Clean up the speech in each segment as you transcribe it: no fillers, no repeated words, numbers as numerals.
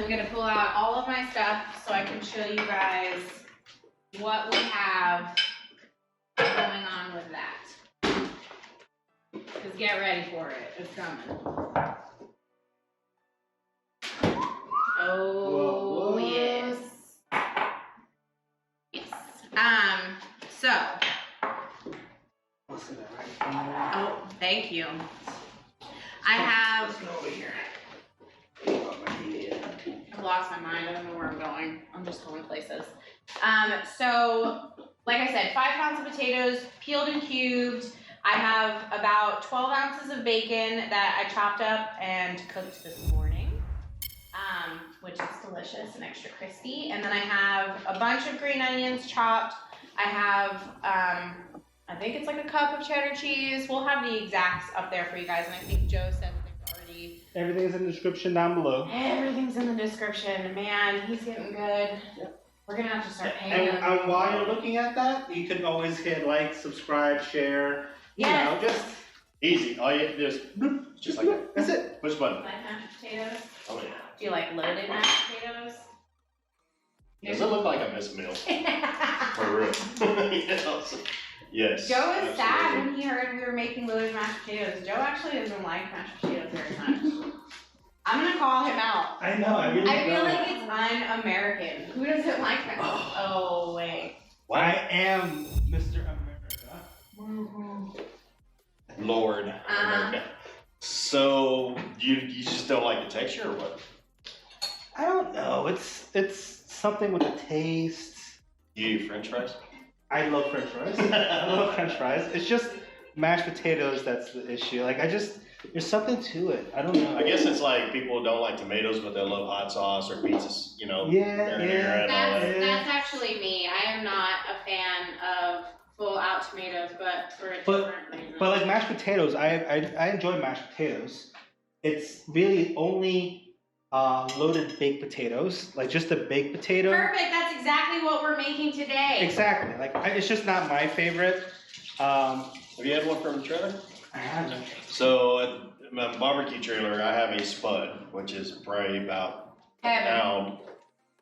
I'm gonna pull out all of my stuff so I can show you guys what we have going on with that. Just get ready for it. It's coming. Oh, whoa, yes. Yes. So. Oh, thank you. I have. Let's go over here. I've lost my mind. I don't know where I'm going. I'm just going places. So, like I said, 5 pounds of potatoes, peeled and cubed. I have about 12 ounces of bacon that I chopped up and cooked this morning, which is delicious and extra crispy. And then I have a bunch of green onions chopped. I have, I think it's like a cup of cheddar cheese. We'll have the exacts up there for you guys. And I think Joe said that there's already... Everything's in the description down below. Everything's in the description. Man, he's getting good. Yep. We're going to have to start paying him. And while you're looking at that, you can always hit like, subscribe, share. You know, just easy. All you have to do is just like that. That's it. Push button. Like mashed potatoes? Oh yeah. Do you like loaded mashed potatoes? Does it look like I missed a meal? For real. Yes. Joe was sad when he heard we were making loaded mashed potatoes. Joe actually doesn't like mashed potatoes very much. I'm gonna call him out. I know. I feel like it's un-American. Who doesn't like mashed? Oh wait. I am Mr. America. Lord. America. So you just don't like the texture or what? I don't know. It's something with the taste. You eat French fries? I love French fries. I love French fries. It's just mashed potatoes that's the issue. Like there's something to it. I don't know. I guess it's like people don't like tomatoes, but they love hot sauce or pizzas. You know. Yeah. That's actually me. I am not a fan of full out tomatoes, but for a different reason. But like mashed potatoes, I enjoy mashed potatoes. It's really only loaded baked potatoes, like just a baked potato. Perfect. That's exactly what we're making today. Exactly. Like it's just not my favorite. Have you had one from Cheddar? I haven't. So at my barbecue trailer, I have a spud, which is probably about a pound.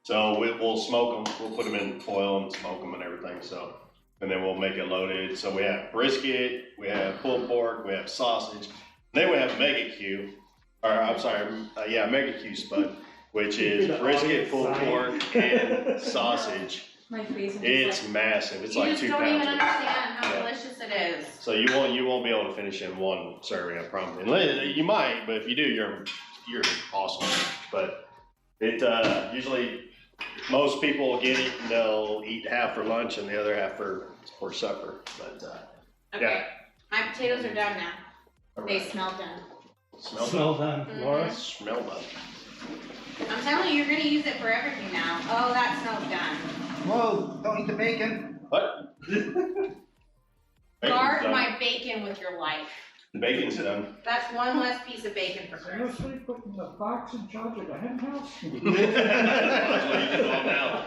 So we'll smoke them. We'll put them in foil and smoke them and everything. So, and then we'll make it loaded. So we have brisket, we have pulled pork, we have sausage. Then we have mega Q. Mega Q spud, which is brisket, pulled pork, and sausage. My face is It's like, massive. It's like 2 pounds. You just don't even understand how delicious it is. So you won't be able to finish in one serving, I promise. You might, but if you do, you're awesome. But it usually most people get it and they'll eat half for lunch and the other half for supper. But okay, yeah. my potatoes are done now. All They right. smell done. Smell done, Laura. Smell done. I'm telling you, you're gonna use it for everything now. Oh, that smells done. Whoa! Don't eat the bacon. What? Guard my bacon with your life. The bacon's done. That's one less piece of bacon for Chris. Seriously, putting the fox in charge of the hen house? That's what you do all now.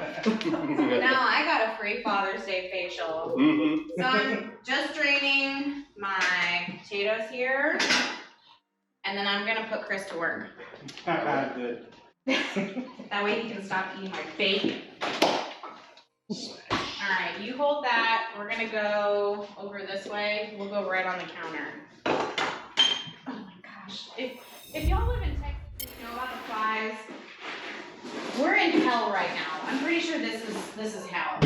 No, I got a free Father's Day facial. Mm-hmm. So I'm just draining my potatoes here. And then I'm gonna put Chris to work. Good. That way he can stop eating my bacon. Alright, you hold that. We're gonna go over this way. We'll go right on the counter. Oh my gosh. If y'all live in Texas and you know about the flies, we're in hell right now. I'm pretty sure this is hell.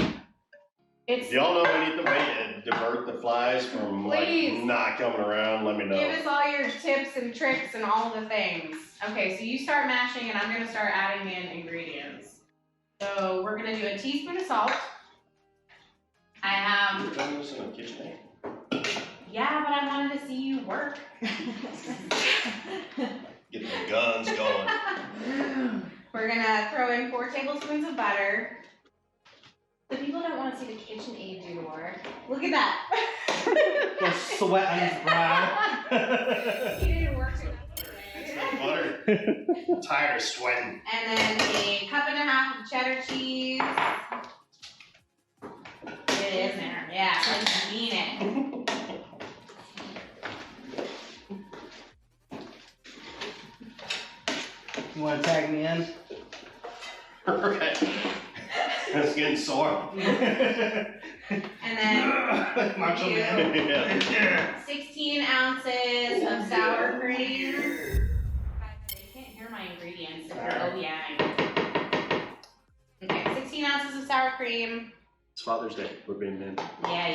Do y'all know anything way to divert the flies from Please. like not coming around? Let me know. Give us all your tips and tricks and all the things. Okay, so you start mashing and I'm gonna start adding in ingredients. So we're gonna do a teaspoon of salt. I have. You're done this in the kitchen. Yeah, but I wanted to see you work. Get the guns going. We're gonna throw in 4 tablespoons of butter. The people don't want to see the kitchen aid do the work. Look at that. The sweat on his brow. He didn't work enough It's today. not butter. I'm tired of sweating. And then a cup and a half of cheddar cheese. It is there. Yeah, let's mean it. You want to tag me in? Right. It's getting sore. And then Macho you Man. Yeah. 16 ounces of sour cream. Guys, you can't hear my ingredients if you're OBI. Okay, 16 ounces of sour cream. It's Father's Day. We're being men. Yeah.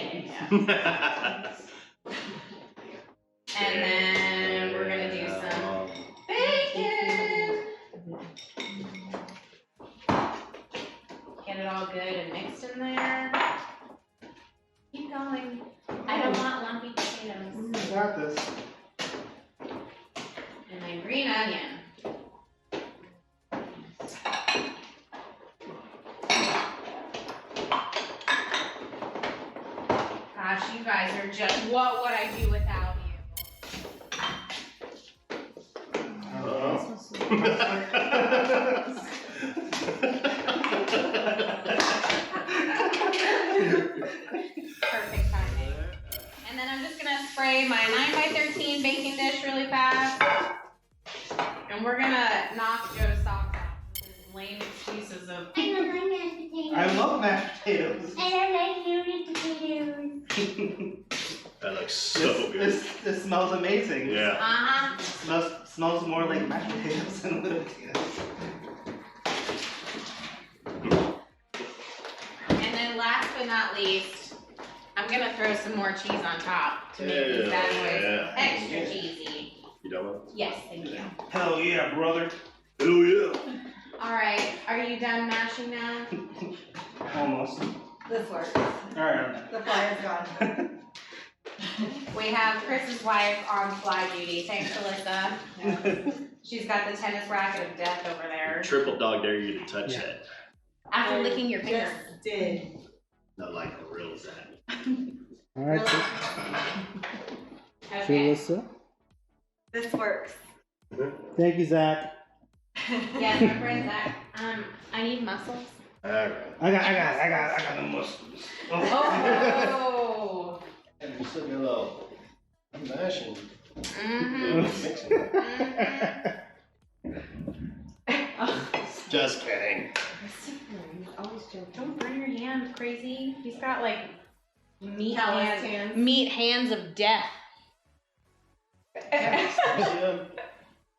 Yeah. And then we're gonna do some bacon. Get it all good and mixed in there. Keep going. I don't want lumpy potatoes. Got this. And then green onion. Gosh, you guys are just, what would I do without you? Perfect timing. And then I'm just gonna spray my 9x13 baking dish really fast. And we're gonna knock Joe's socks off with his lame excuses of I don't like mashed potatoes. I love mashed potatoes. I don't like potatoes. That looks so good. This smells amazing. Yeah. Smells more like mashed potatoes than little potatoes. And then last but not least, I'm gonna throw some more cheese on top to make these bad boys extra cheesy. You done with it? Yes, thank you. Hell yeah, brother. Hell yeah. Alright, are you done mashing now? Almost. This works. Alright. The fire's gone. We have Chris's wife on fly duty. Thanks, Alyssa. She's got the tennis racket of death over there. Triple dog dare you to touch that. After licking your finger. Just did. Not like how real is that? All right, Okay. Alyssa. This works. Thank you, Zach. Yes, my friend Zach. I need muscles. Alright. I got the muscles. Oh. And you're sitting there low. I'm mashing. Mm-hmm. Mixing. Just kidding. Don't burn your hands, crazy. He's got like meat Calloused hands. Meat hands of death.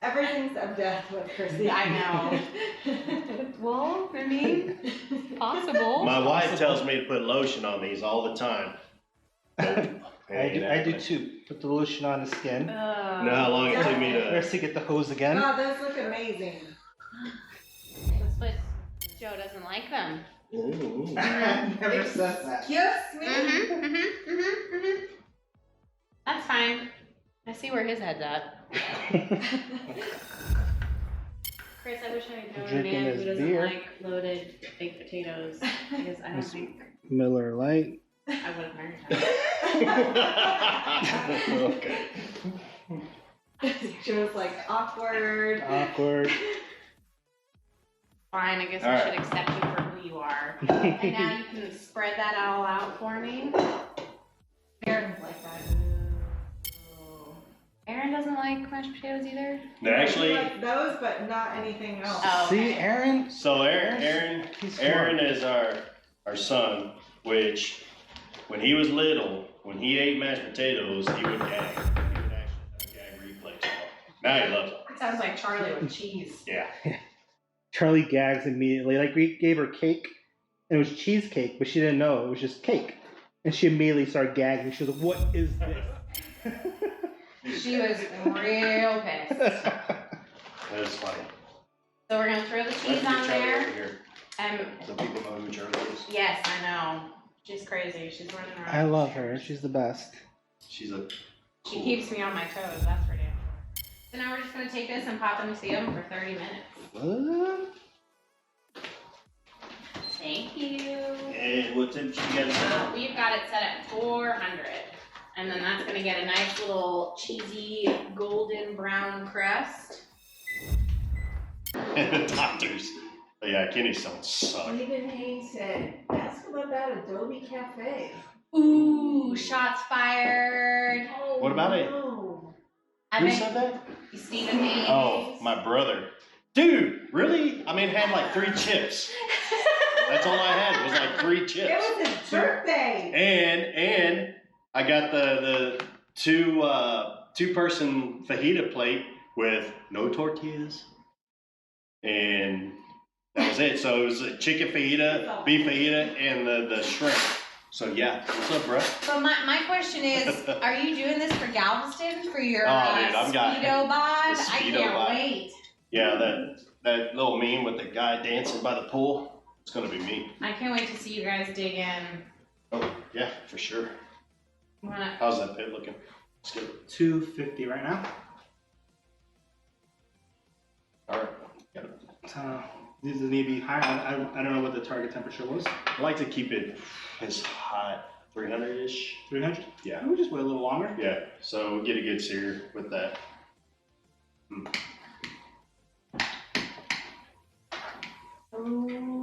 Everything's of death with Chrissy. I know. Well, I mean, possible. My wife tells me to put lotion on these all the time. Nope. I do too. Put the lotion on the skin. You know how long it took me First to... to get the hose again. Oh, those look amazing. But Joe doesn't like them. Ooh. Never said that. Excuse me? That's fine. I see where his head's at. Chris, I wish I had known a Drinking man his who doesn't beer. like loaded baked potatoes, because I don't think Miller Lite. I would have married him. Okay. Joe's like awkward. Awkward. Fine, I guess All I right. should accept you for who you are. And now you can spread that all out for me. Aaron doesn't like that. Ooh. Aaron doesn't like mashed potatoes either? No, actually, Like those, but not anything else. Oh, See, okay. Aaron? so Aaron He's smart. Aaron is our son, which when he was little, when he ate mashed potatoes, he would gag. He would actually have a gag reflex. Now he loves them. Sounds like Charlie with cheese. Yeah. Charlie gags immediately. Like, we gave her cake, and it was cheesecake, but she didn't know it was just cake. And she immediately started gagging. She was like, "What is this?" She was real pissed. That is funny. So we're gonna throw the Let's cheese get on Charlie there. over here And so people know who Charlie is. yes, I know. She's crazy. She's running around. I love her. She's the best. She's a She keeps me on my toes, that's for damn sure. So now we're just gonna take this and pop in the oven for 30 minutes. What? Thank you. And what temperature you got it set? We've got it set at 400. And then that's gonna get a nice little cheesy golden brown crust. And the doctors. But yeah, Kenny's son suck. Stephen Haynes said, ask him about Adobe Cafe. Ooh, shots fired. Oh, What about it? no. I Who think said that? Stephen Haynes. Oh, my brother Dude, really? I mean, it had like 3 chips. That's all I had. It was like 3 chips. It was his birthday. And I got the two-person fajita plate with no tortillas, and that was it. So it was a chicken fajita, beef fajita, and the shrimp. So yeah, what's up, bro? So my question is, are you doing this for Galveston for your Oh, dude, I've got Speedo bod? the I Speedo can't bod. wait. Yeah, that little meme with the guy dancing by the pool. It's gonna be me. I can't wait to see you guys dig in. Oh yeah, for sure. Wanna- How's that pit looking? Let's get it. 250 right now. All right. Got it. These need to be higher. I don't know what the target temperature was. I like to keep it as hot, 300-ish. 300? Yeah. We'll just wait a little longer. Yeah, so we'll get a good sear with that.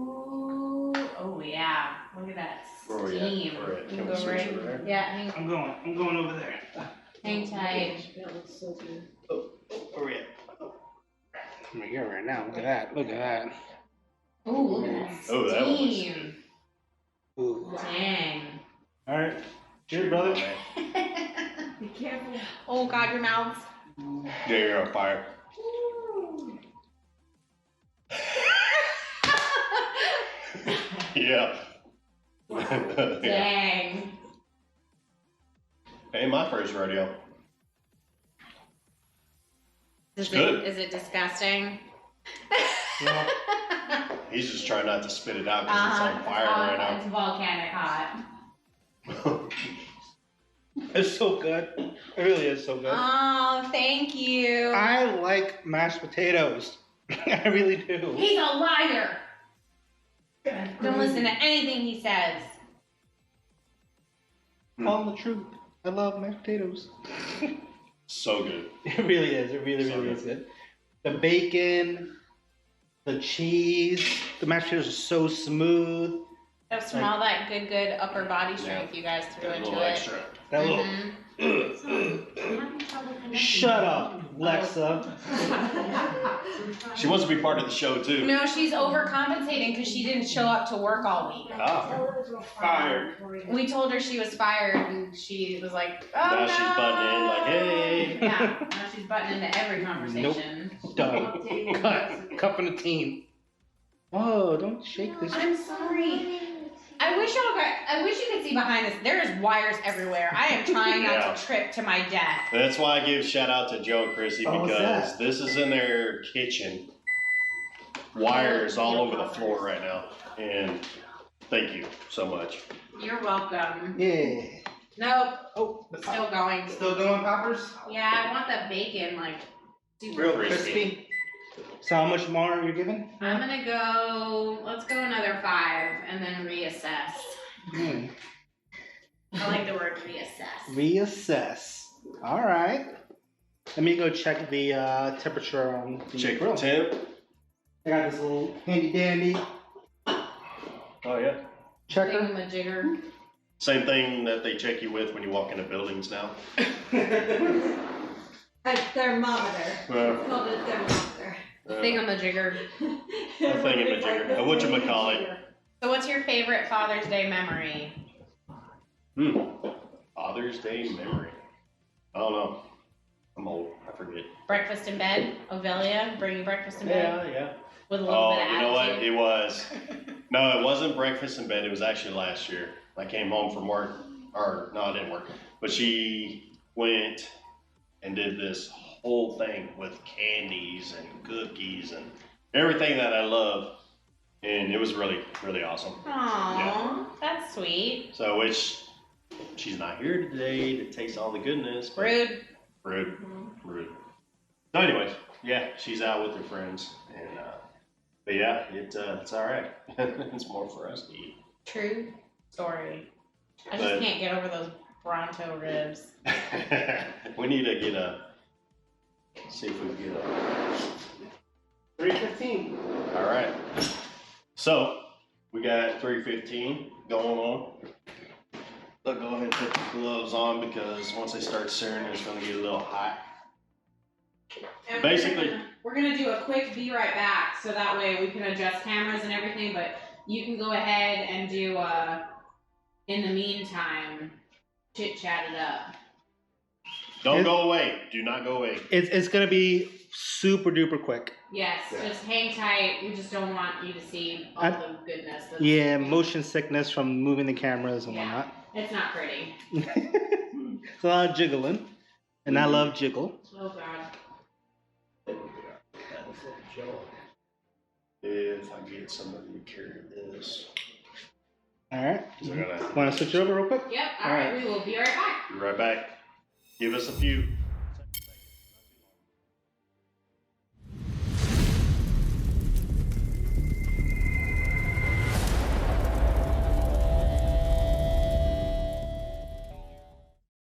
Oh yeah, look at that Where we at? steam. Where we at? You Can go we switch right. over there? Yeah, I'm going over there. hang tight. That looks so good. Where we at? I'm here right now. Look at that. Look at that. Ooh, look at that Oh, that one was steam. Ooh. Dang. All right. Cheers, brother. Be careful. Oh God, your mouth's. Yeah, you're on fire. Yeah. Yeah. Dang. Hey, my first rodeo. Is good. Is it disgusting? Yeah. He's just trying not to spit it out because it's on fire right It's volcanic hot. now. It's so good. It really is so good. Oh, thank you. I like mashed potatoes. I really do. He's a liar. Don't listen to anything he says. Tell the truth. I love mashed potatoes. So good. It really is. It really, So really good. is good. The bacon, the cheese, the mashed potatoes are so smooth. That's from all that good upper body strength you guys threw Got a into little it. extra. That little. Mhm. I'm having trouble connecting. Shut up, Lexa. She wants to be part of the show too. No, she's overcompensating because she didn't show up to work all week. Oh. Fired. We told her she was fired, and she was like, "Oh Now no!" she's butting in like, hey. Yeah, now she's butting into every conversation. Done. Cut. Cut from the team. Oh, don't shake this. I'm sorry. I wish you could see behind this. There is wires everywhere. I am trying not Yeah. to trip to my death. That's why I give shout out to Joe and Chrissy Oh, what's because that? this is in their kitchen. Wires all over the floor right now. And thank you so much. You're welcome. Yeah. Nope, Oh, still going. Still going, poppers? Yeah, I want the bacon like super Real crispy. crispy. So how much more are you giving? I'm gonna go. Let's go another 5 and then reassess. Hmm. I like the word reassess. Reassess. All right. Let me go check the temperature on the Check grill. the temp. I got this little handy dandy Oh yeah. checker. Thingamajigger. Same thing that they check you with when you walk into buildings now. A thermometer. Uh, Called a thermometer. Thingamajigger. A thingamajigger. A whatchamacallit. So, what's your favorite Father's Day memory? Father's Day memory. I don't know. I'm old. I forget. Breakfast in bed? Ovelia, bring you breakfast in bed Yeah. with a little Oh, bit of you know what? attitude. It was. No, it wasn't breakfast in bed. It was actually last year. I came home from work, or no, I didn't work. But she went and did this whole thing with candies and cookies and everything that I love, and it was really, really awesome. Aww, that's sweet. So, which she's not here today to taste all the goodness. but- Rude. Rude. So, anyways, yeah, she's out with her friends, and but yeah, it's all right. It's more for us to eat. True story. I just But- can't get over those Bronto ribs. We need to get see if we can get a. 315. All right. So we got 315 going on. I'll go ahead and put the gloves on because once they start searing, it's going to get a little hot. And Basically- we're gonna do a quick be right back, so that way we can adjust cameras and everything. But you can go ahead and do in the meantime, chit chat it up. Don't go away. Do not go away. It's gonna be super duper quick. Yes, Yeah. just hang tight. We just don't want you to see all the goodness. That's Yeah, motion sickness from moving the cameras and Yeah. whatnot. It's not pretty. It's a lot of jiggling, and I love jiggle. Oh God. If I get somebody to carry this, All right. 'cause I gotta Want to switch it over real quick? Yep. All All right. right. We will be right back. be right back. Give us a few.